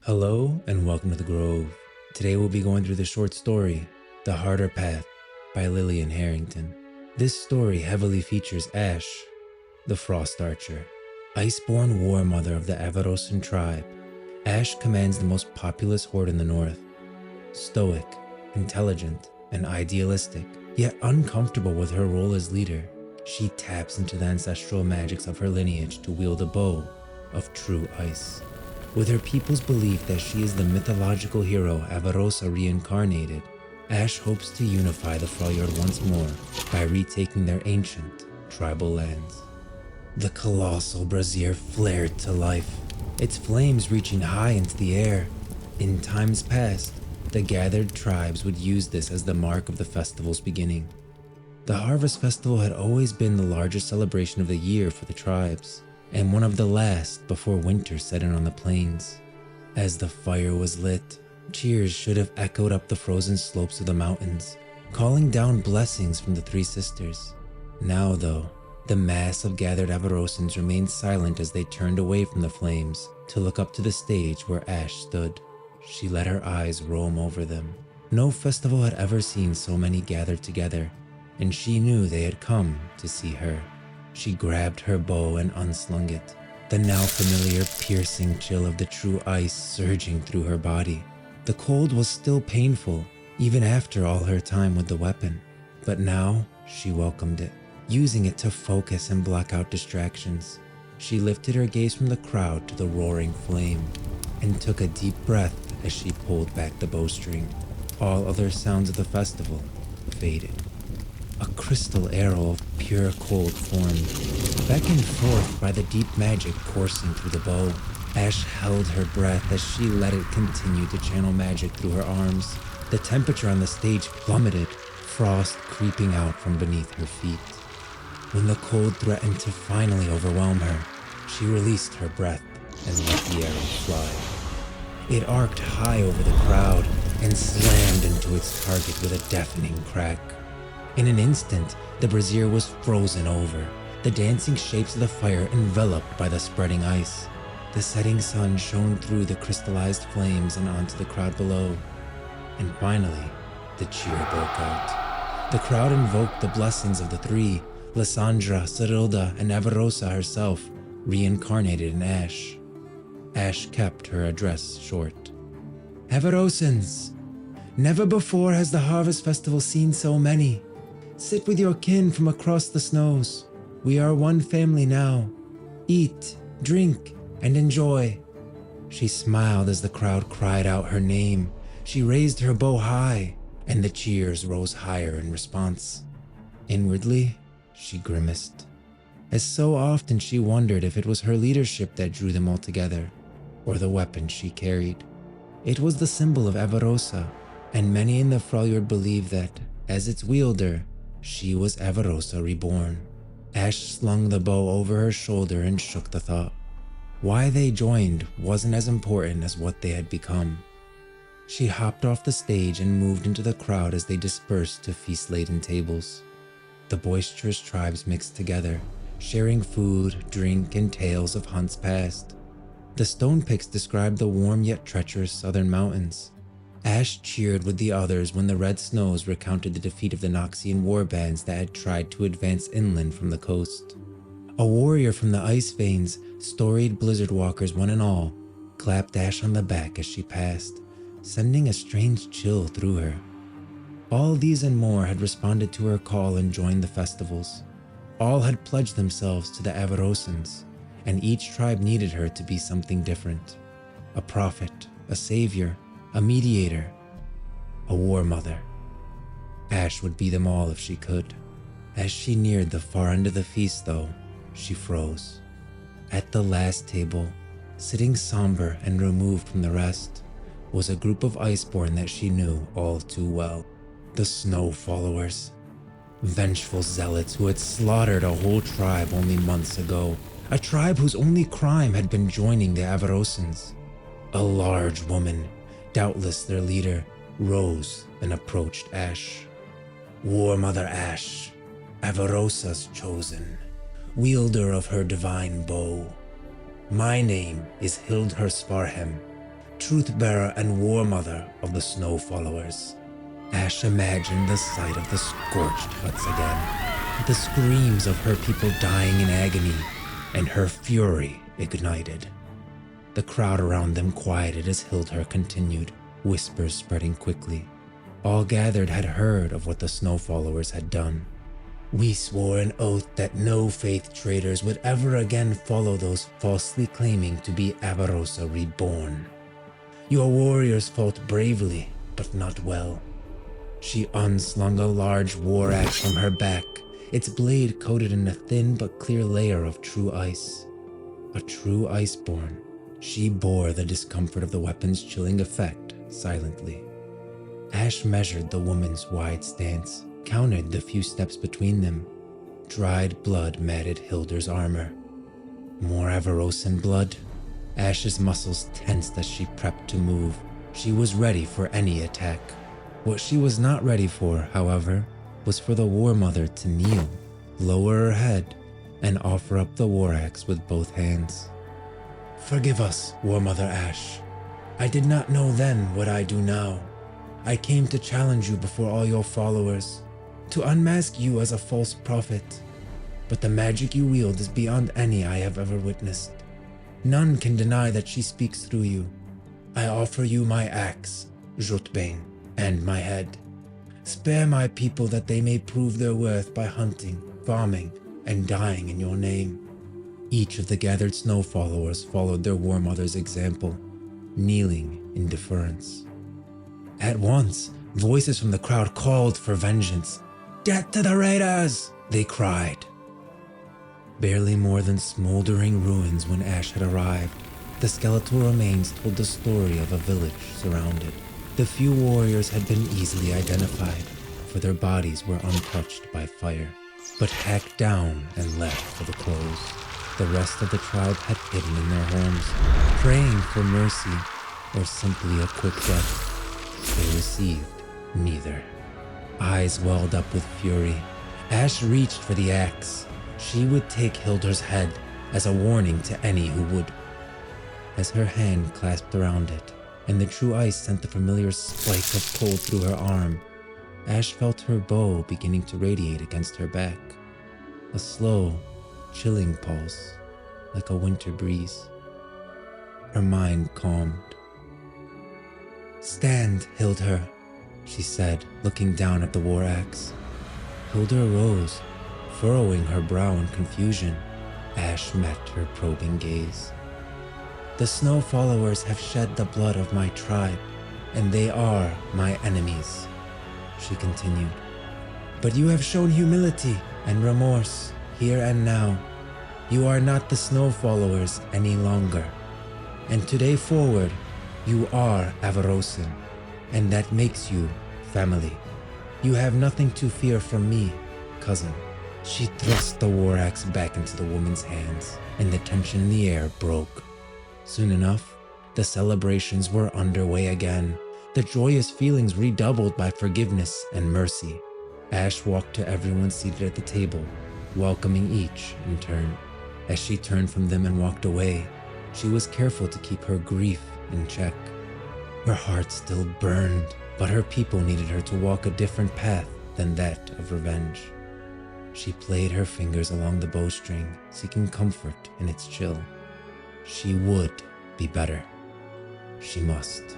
Hello and welcome to the Grove. Today we'll be going through the short story, The Harder Path by Lillian Harrington. This story heavily features Ashe, the Frost Archer, Iceborn war mother of the Avarosan tribe. Ashe commands the most populous horde in the north. Stoic, intelligent, and idealistic, yet uncomfortable with her role as leader, she taps into the ancestral magics of her lineage to wield a bow of true ice. With her people's belief that she is the mythological hero Avarosa reincarnated, Ashe hopes to unify the freljord once more by retaking their ancient tribal lands. The colossal brazier flared to life, its flames reaching high into the air. In times past, the gathered tribes would use this as the mark of the festival's beginning. The Harvest Festival had always been the largest celebration of the year for the tribes, and one of the last before winter set in on the plains. As the fire was lit, cheers should have echoed up the frozen slopes of the mountains, calling down blessings from the three sisters. Now though, the mass of gathered Avarosans remained silent as they turned away from the flames to look up to the stage where Ashe stood. She let her eyes roam over them. No festival had ever seen so many gathered together, and she knew they had come to see her. She grabbed her bow and unslung it, the now familiar piercing chill of the true ice surging through her body. The cold was still painful, even after all her time with the weapon, but now she welcomed it, using it to focus and block out distractions. She lifted her gaze from the crowd to the roaring flame, and took a deep breath as she pulled back the bowstring. All other sounds of the festival faded. A crystal arrow of pure cold formed, beckoned forth by the deep magic coursing through the bow. Ashe held her breath as she let it continue to channel magic through her arms. The temperature on the stage plummeted, frost creeping out from beneath her feet. When the cold threatened to finally overwhelm her, she released her breath and let the arrow fly. It arced high over the crowd and slammed into its target with a deafening crack. In an instant, the brazier was frozen over, the dancing shapes of the fire enveloped by the spreading ice. The setting sun shone through the crystallized flames and onto the crowd below. And finally, the cheer broke out. The crowd invoked the blessings of the three, Lysandra, Cyrilda, and Avarosa herself, reincarnated in Ashe. Ashe kept her address short. Avarosans, never before has the Harvest Festival seen so many. Sit with your kin from across the snows. We are one family now. Eat, drink, and enjoy. She smiled as the crowd cried out her name. She raised her bow high, and the cheers rose higher in response. Inwardly, she grimaced, as so often she wondered if it was her leadership that drew them all together, or the weapon she carried. It was the symbol of Avarosa, and many in the freljord believed that, as its wielder, she was Avarosa reborn. Ashe slung the bow over her shoulder and shook the thought. Why they joined wasn't as important as what they had become. She hopped off the stage and moved into the crowd as they dispersed to feast-laden tables. The boisterous tribes mixed together, sharing food, drink, and tales of hunts past. The stone picks described the warm yet treacherous southern mountains. Ashe cheered with the others when the red snows recounted the defeat of the Noxian warbands that had tried to advance inland from the coast. A warrior from the ice veins, storied blizzard walkers one and all, clapped Ashe on the back as she passed, sending a strange chill through her. All these and more had responded to her call and joined the festivals. All had pledged themselves to the Avarosans, and each tribe needed her to be something different. A prophet, a savior, a mediator, a war mother. Ashe would be them all if she could. As she neared the far end of the feast though, she froze. At the last table, sitting somber and removed from the rest, was a group of Iceborn that she knew all too well. The Snow Followers. Vengeful zealots who had slaughtered a whole tribe only months ago. A tribe whose only crime had been joining the Avarosans. A large woman, doubtless their leader, rose and approached Ashe. War Mother Ashe, Avarosa's chosen, wielder of her divine bow. My name is Hildhur Svarhem, truth-bearer and war mother of the Snow Followers. Ashe imagined the sight of the scorched huts again, the screams of her people dying in agony, and her fury ignited. The crowd around them quieted as Hildr continued, whispers spreading quickly. All gathered had heard of what the Snow Followers had done. We swore an oath that no faith traitors would ever again follow those falsely claiming to be Avarosa reborn. Your warriors fought bravely, but not well. She unslung a large war axe from her back, its blade coated in a thin but clear layer of true ice. A true iceborn, she bore the discomfort of the weapon's chilling effect silently. Ashe measured the woman's wide stance, counted the few steps between them. Dried blood matted Hildr's armor. More Avarosan blood? Ashe's muscles tensed as she prepped to move. She was ready for any attack. What she was not ready for, however, was for the War Mother to kneel, lower her head, and offer up the war axe with both hands. Forgive us, War Mother Ashe. I did not know then what I do now. I came to challenge you before all your followers, to unmask you as a false prophet. But the magic you wield is beyond any I have ever witnessed. None can deny that she speaks through you. I offer you my axe, Jotbane, and my head. Spare my people that they may prove their worth by hunting, farming, and dying in your name. Each of the gathered Snow Followers followed their War Mother's example, kneeling in deference. At once, voices from the crowd called for vengeance. Death to the raiders! They cried. Barely more than smoldering ruins when Ashe had arrived, the skeletal remains told the story of a village surrounded. The few warriors had been easily identified, for their bodies were untouched by fire, but hacked down and left for the clothes. The rest of the tribe had hidden in their homes, praying for mercy or simply a quick death. They received neither. Eyes welled up with fury. Ashe reached for the axe. She would take Hildr's head as a warning to any who would. As her hand clasped around it, and the true ice sent the familiar spike of cold through her arm, Ashe felt her bow beginning to radiate against her back. A slow, chilling pulse, like a winter breeze. Her mind calmed. Stand, Hildr, she said, looking down at the war axe. Hildr rose, furrowing her brow in confusion. Ashe met her probing gaze. The Snow Followers have shed the blood of my tribe, and they are my enemies, she continued. But you have shown humility and remorse here and now. You are not the Snow Followers any longer, and today forward, you are Avarosan, and that makes you family. You have nothing to fear from me, cousin. She thrust the war axe back into the woman's hands, and the tension in the air broke. Soon enough, the celebrations were underway again, the joyous feelings redoubled by forgiveness and mercy. Ashe walked to everyone seated at the table, welcoming each in turn. As she turned from them and walked away, she was careful to keep her grief in check. Her heart still burned, but her people needed her to walk a different path than that of revenge. She played her fingers along the bowstring, seeking comfort in its chill. She would be better. She must.